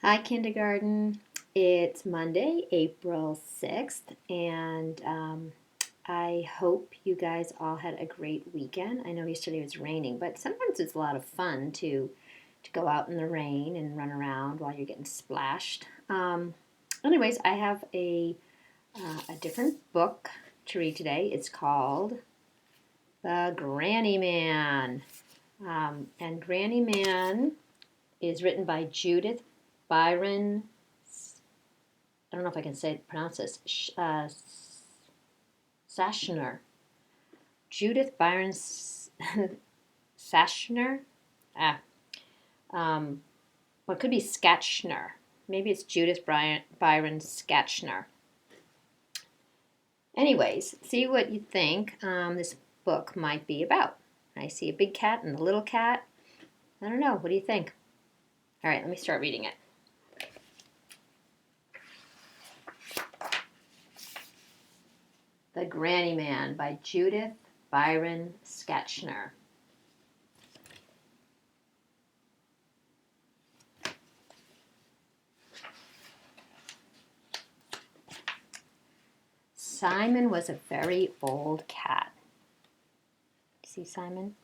Hi, kindergarten. It's Monday, April 6th, and I hope you guys all had a great weekend. I know yesterday was raining, but sometimes it's a lot of fun to go out in the rain and run around while you're getting splashed. Anyways, I have a different book to read today. It's called The Grannyman. And Grannyman is written by Judith Byron. I don't know if I can pronounce this. Sashner. Judith Byron Sashner. Ah, well, it could be Skatchner. Maybe it's Judith Byron Skatchner. Anyways, see what you think this book might be about. I see a big cat and a little cat. I don't know. What do you think? All right, let me start reading it. The Grannyman by Judith Byron Skatchner. Simon was a very old cat. See Simon?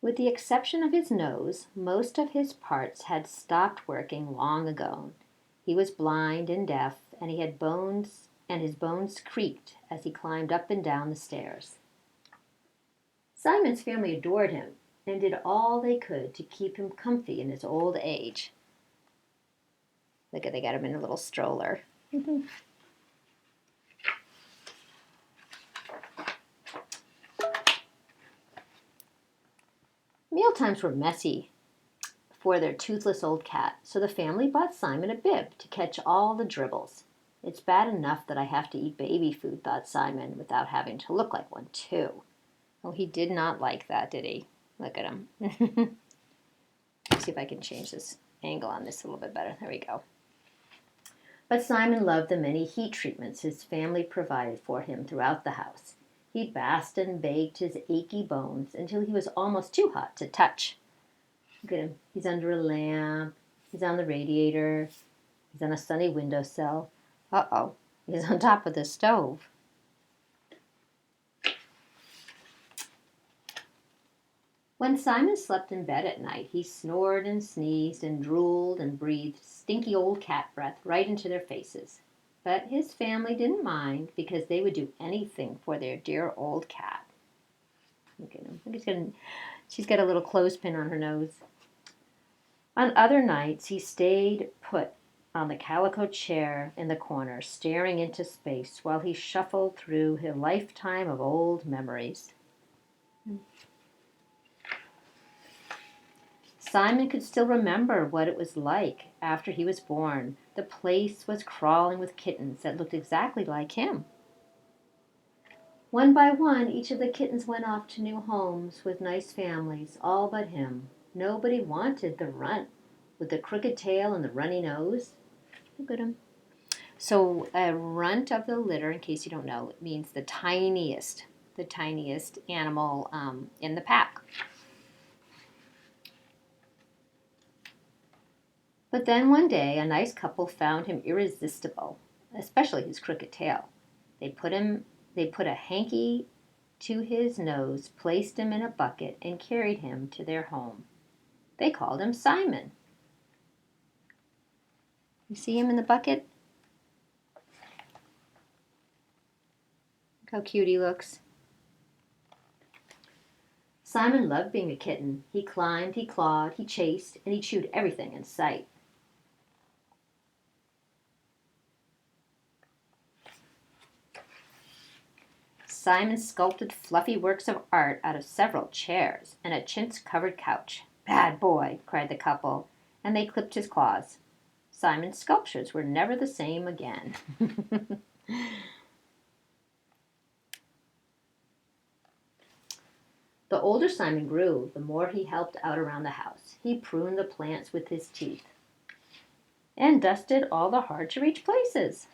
With the exception of his nose, most of his parts had stopped working long ago. He was blind and deaf, and he had bones, and his bones creaked as he climbed up and down the stairs. Simon's family adored him and did all they could to keep him comfy in his old age. Look at, they got him in a little stroller. Mealtimes were messy for their toothless old cat, so the family bought Simon a bib to catch all the dribbles. It's bad enough that I have to eat baby food, thought Simon, without having to look like one, too. Oh, he did not like that, did he? Look at him. Let's see if I can change this angle on this a little bit better. There we go. But Simon loved the many heat treatments his family provided for him throughout the house. He basked and baked his achy bones until he was almost too hot to touch. Look at him. He's under a lamp. He's on the radiator. He's on a sunny windowsill. Uh-oh. He's on top of the stove. When Simon slept in bed at night, he snored and sneezed and drooled and breathed stinky old cat breath right into their faces. But his family didn't mind because they would do anything for their dear old cat. Look at him. She's got a little clothespin on her nose. On other nights, he stayed put on the calico chair in the corner, staring into space while he shuffled through his lifetime of old memories. Simon could still remember what it was like after he was born. The place was crawling with kittens that looked exactly like him. One by one, each of the kittens went off to new homes with nice families, all but him. Nobody wanted the runt with the crooked tail and the runny nose. Look at him. So a runt of the litter, in case you don't know, it means the tiniest animal in the pack. But then one day, a nice couple found him irresistible, especially his crooked tail. They put a hanky to his nose, placed him in a bucket, and carried him to their home. They called him Simon. You see him in the bucket? Look how cute he looks. Simon loved being a kitten. He climbed, he clawed, he chased, and he chewed everything in sight. Simon sculpted fluffy works of art out of several chairs and a chintz-covered couch. "Bad boy," cried the couple, and they clipped his claws. Simon's sculptures were never the same again. The older Simon grew, the more he helped out around the house. He pruned the plants with his teeth and dusted all the hard-to-reach places.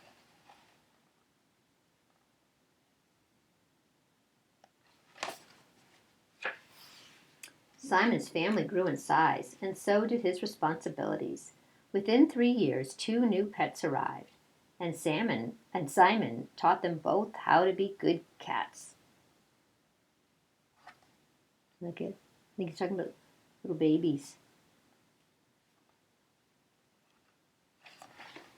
Simon's family grew in size, and so did his responsibilities. Within 3 years, 2 new pets arrived, and Simon taught them both how to be good cats. Look at, I think he's talking about little babies.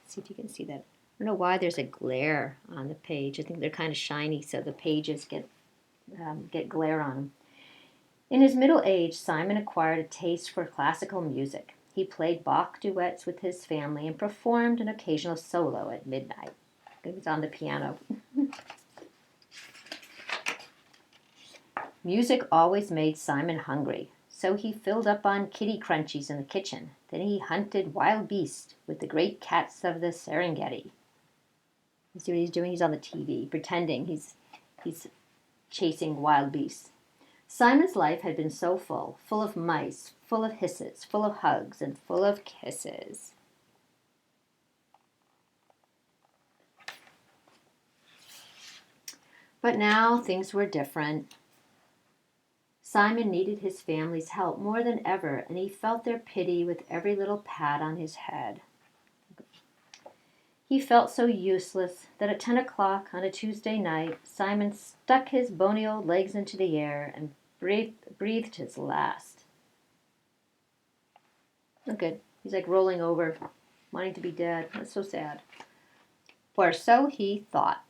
Let's see if you can see that. I don't know why there's a glare on the page. I think they're kind of shiny, so the pages get glare on them. In his middle age, Simon acquired a taste for classical music. He played Bach duets with his family and performed an occasional solo at midnight. He was on the piano. Music always made Simon hungry, so he filled up on kitty crunchies in the kitchen. Then he hunted wild beasts with the great cats of the Serengeti. You see what he's doing? He's on the TV, pretending he's chasing wild beasts. Simon's life had been so full of mice, full of hisses, full of hugs, and full of kisses. But now things were different. Simon needed his family's help more than ever, and he felt their pity with every little pat on his head. He felt so useless that at 10 o'clock on a Tuesday night, Simon stuck his bony old legs into the air and breathed his last. Not good. He's like rolling over, wanting to be dead. That's so sad. For so he thought.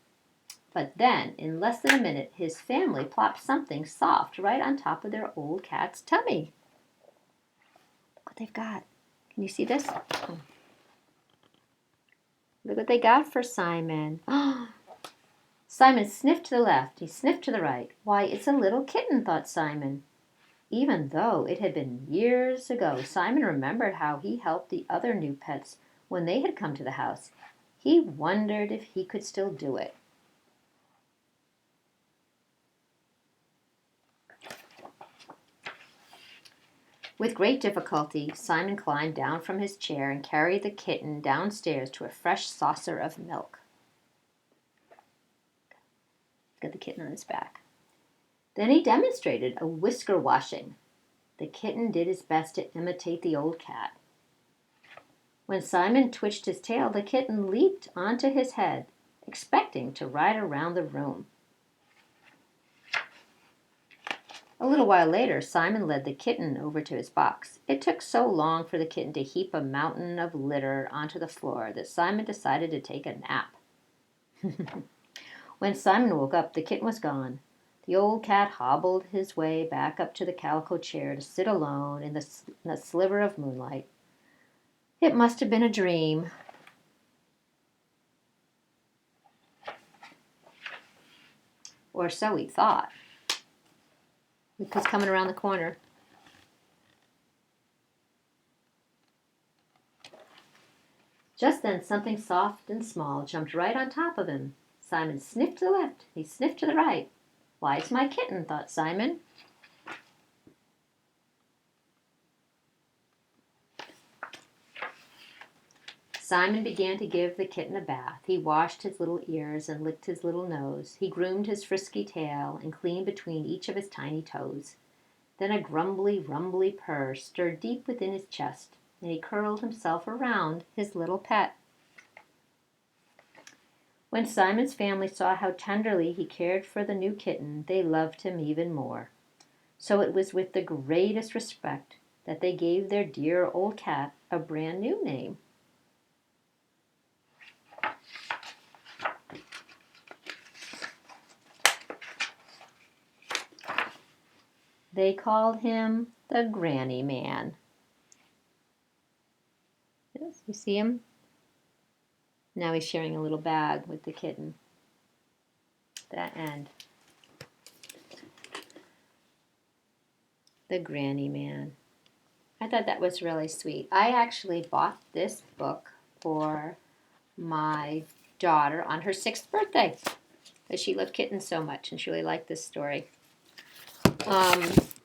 But then, in less than a minute, his family plopped something soft right on top of their old cat's tummy. Look what they've got. Can you see this? Oh. Look what they got for Simon. Simon sniffed to the left. He sniffed to the right. Why, it's a little kitten, thought Simon. Even though it had been years ago, Simon remembered how he helped the other new pets when they had come to the house. He wondered if he could still do it. With great difficulty, Simon climbed down from his chair and carried the kitten downstairs to a fresh saucer of milk. Got the kitten on his back. Then he demonstrated a whisker washing. The kitten did his best to imitate the old cat. When Simon twitched his tail, the kitten leaped onto his head, expecting to ride around the room. A little while later, Simon led the kitten over to his box. It took so long for the kitten to heap a mountain of litter onto the floor that Simon decided to take a nap. When Simon woke up, the kitten was gone. The old cat hobbled his way back up to the calico chair to sit alone in the sliver of moonlight. It must have been a dream. Or so he thought. Look who's coming around the corner. Just then something soft and small jumped right on top of him. Simon sniffed to the left. He sniffed to the right. Why, it's my kitten, thought Simon. Simon began to give the kitten a bath. He washed his little ears and licked his little nose. He groomed his frisky tail and cleaned between each of his tiny toes. Then a grumbly, rumbly purr stirred deep within his chest, and he curled himself around his little pet. When Simon's family saw how tenderly he cared for the new kitten, they loved him even more. So it was with the greatest respect that they gave their dear old cat a brand new name. They called him the Grannyman. Yes, you see him? Now he's sharing a little bag with the kitten. That end. The Grannyman. I thought that was really sweet. I actually bought this book for my daughter on her 6th birthday because she loved kittens so much and she really liked this story.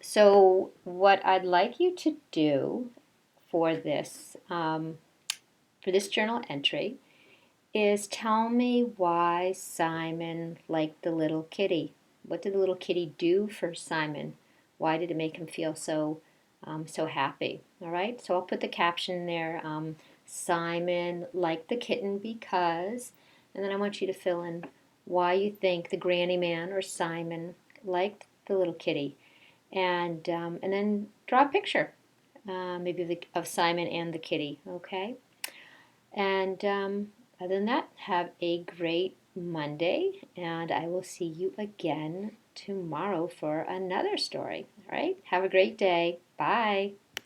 So what I'd like you to do for this journal entry is tell me why Simon liked the little kitty. What did the little kitty do for Simon? Why did it make him feel so so happy. All right, so I'll put the caption there. Simon liked the kitten because, and then I want you to fill in why you think the granny man or Simon liked the little kitty, and then draw a picture, maybe of Simon and the kitty. Okay, and other than that, have a great Monday, and I will see you again tomorrow for another story. All right, have a great day. Bye.